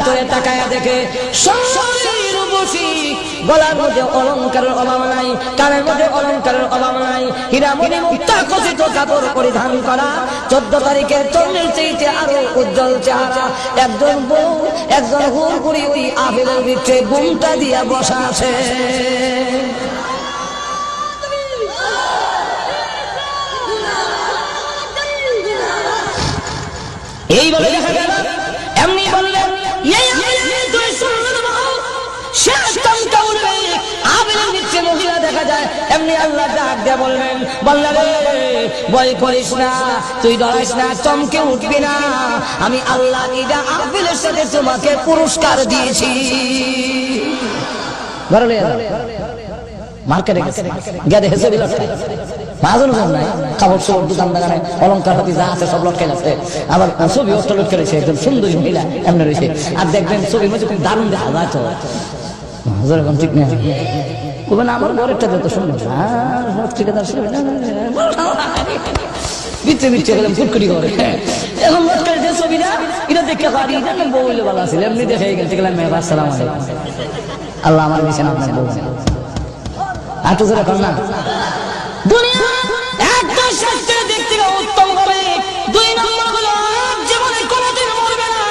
ভিতরে তাকায়া দেখে গলার মধ্যে অলংকারের অভাব নাই, কানের মধ্যে অলংকারের অভাব নাই, হীরামণি মুক্তা খচিত কাপড় পরিধান করা, 14 তারিখের চন্দ্রের চাইতে আরো উজ্জ্বল চেহারা একজন বউ, একজন হুড়কুড়ি ওই আপেলের ভিতরে ঘুমটা দিয়া বসা আছে। এইভাবে দেখা গেল। এমনি বললেন মহিলা দেখা যায়। এমনি আল্লাহ ডাক দিয়ে বললেন, বললেন ভয় করিস না, তুই ডরাইস না, চমকে উঠবি না, আমি আল্লাহ ইদা আপেলের সাথে তোমাকে পুরস্কার দিয়েছি। মার্কেটে গেছে হেসে দিল মাজন নাই, কাপড় চোপড় দোকান বাগানে অলঙ্কার হাতি যা আছে সব লটকে যাচ্ছে। আবার ছবি অষ্ট লটকে রয়েছে, একদম সুন্দরী মহিলা এমনি রয়েছে। আর দেখবেন ছবির মধ্যে খুব দারুণ দেখা যায় তো, যেরকম ঠিক নেই আমার ঘরেরটা যত সুন্দর বিচ্ছে বিচ্ছে গেলাম ফুটকুটি করে। এখন লটকার যে ছবিটা এটা দেখে পারি, এটা বউলে ভালো আছে, এমনি দেখে গেছে গেলাম আসসালাম আলাইকুম, আল্লাহ আমার দিয়েছেন আপনার বউ। আটু করে কর না দুনিয়া একটা শাস্ত্রে দেখতে উত্তম হবে। 2 নম্বর হলো জীবনে কোনোদিন মরবে না,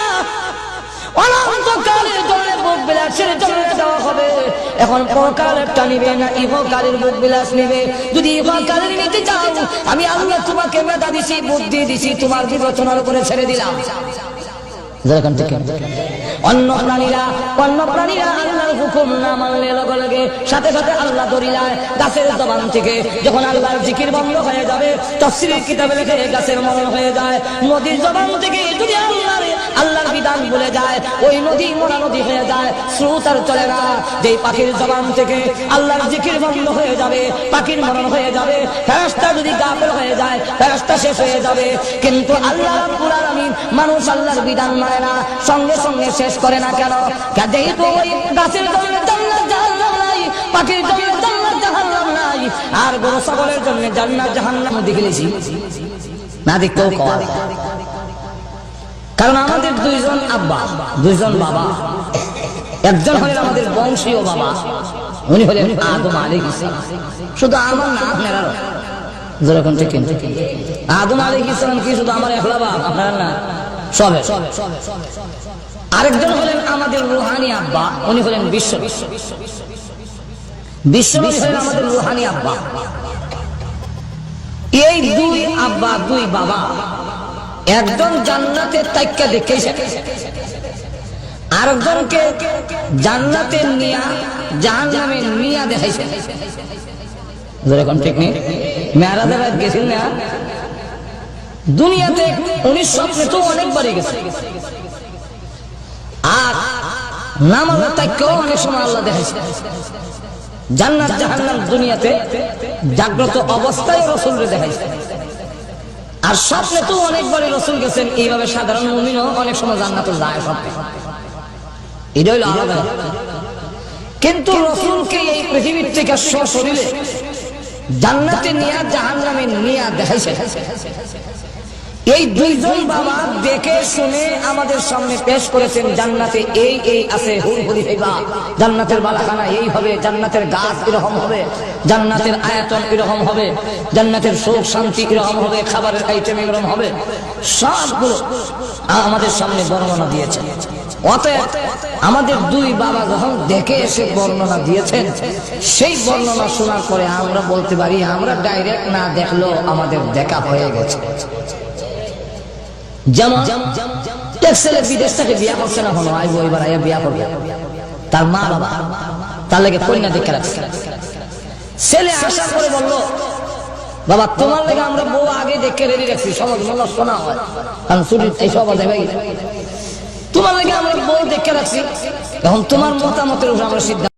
অনন্তকালের জন্য বুক বিলাসের জন্য দেওয়া হবে। এখন পরকালেরটা নিবে না ইহকালের বুক বিলাস নিবে? যদি ইহকালের নিতে চাও, আমি আল্লাহ তোমাকে মেধা দিছি, বুদ্ধি দিছি, তোমার বিবেচনার উপরে ছেড়ে দিলাম। অন্য প্রাণীরা আল্লাহর হুকুম না মানলে লগে লগে সাথে সাথে আল্লাহ দরিলায় গাছের জবান থেকে যখন আল্লাহর জিকির বন্ধ হয়ে যাবে, তাফসীরের কিতাবে লেখে গাছের মরণ হয়ে যায়। নদীর জবান থেকে যদি আল্লাহর বিধান বলে যায়, ওই নদী মোরা নদী হয়ে যায়, স্রোত আর চলে না। যেই পাখির জবান থেকে আল্লাহর জিকির বন্ধ হয়ে যাবে, পাখির মরণ হয়ে যাবে। ফেরেশতা যদি গাফেল হয়ে যায়, ফেরেশতা শেষ হয়ে যাবে। কিন্তু আল্লাহ রাব্বুল আলামিন মানুষ আল্লাহর বিধান মানে না, সঙ্গে সঙ্গে শেষ করে না কেন? যেহেতু ওই গাছের জন্য জান্নাত জাহান্নাম নাই, পাখির জন্য জান্নাত জাহান্নাম নাই, আর গরু ছাগলের জন্য জান্নাত জাহান্নাম দেখেছি না, দেখতেও কওয়া। কারণ আমাদের 2 জন আব্বা, 2 জন বাবা। একজন হলেন আমাদের বংশীয় বাবা, উনি হলেন আদম আলাইহিস সালাম। শুধু আমার না, আপনারাও যেরকম ঠিক আদম আলাইহিস সালাম কি শুধু আমার একলা বাবা? আপনারা না, সবে। আরেকজন হলেন আমাদের রুহানি আব্বা, উনি হলেন বিশ্ব হলেন আমাদের রুহানি আব্বা। এই 2 আব্বা 2 বাবা একজন জান্নাতে তাইক্কা দেখেছে, আরেকজনকে জান্নাতে নিয়া জাহান্নামে নিয়া দেখাইছে। যেরকম ঠিক নেই মেরাজে রাত গেছিল না দুনিয়াতে, উনি স্বপ্নে তো অনেকবারই গেছে, আর নামাজে তাইক্কাও অনেক সময় আল্লাহ দেখাইছে। জান্নাত জাহান্নাম দুনিয়াতে জাগ্রত অবস্থায় রাসূলকে দেখাইছে, আর স্বপ্নে তো অনেকবারই রাসূল গেছেন। এইভাবে সাধারণ মুমিনও অনেক সময় জান্নাতে যায় স্বপ্নে, এটা হলো আলাদা। কিন্তু রাসূলকে এই পৃথিবীর থেকে সশরীরে জান্নাতে নিয়া জাহান্নামে নিয়া দেখাইছে। এই 2 জন বাবা দেখে শুনে আমাদের সামনে পেশ করেছেন, জান্নাতে এই এই আছে, হুড়হুড়ি হইবা, জান্নাতের বালাখানা এই হবে, জান্নাতের গাছ এরকম হবে, জান্নাতের আয়তন এরকম হবে, জান্নাতের সুখ শান্তি এরকম হবে, খাবারের আইটেম এরকম হবে, সবগুলো আমাদের সামনে বর্ণনা দিয়েছেন। অতএব আমাদের 2 বাবা যখন দেখে এসে বর্ণনা দিয়েছেন, সেই বর্ণনা শোনার পরে আমরা বলতে পারি, আমরা ডাইরেক্ট না দেখলেও আমাদের দেখা হয়ে গেছে। যেমন এক ছেলে বিদেশ থেকে বিয়া করছে না, হলো আইবো এবার আইয়া বিয়া করবে, তার মা বাবা তার লাগে কন্যা দেখে রাখছে। ছেলে আশা করে বললো, বাবা তোমার লাগে আমরা বউ আগে দেখে রেডি রাখছি, সমাজ মনে শোনা হয়, কারণ ছুটি এই সব দেবে, তোমার লাগে আমরা বউ দেখে রাখছি, এখন তোমার মতামতের উপর আমরা সিদ্ধান্ত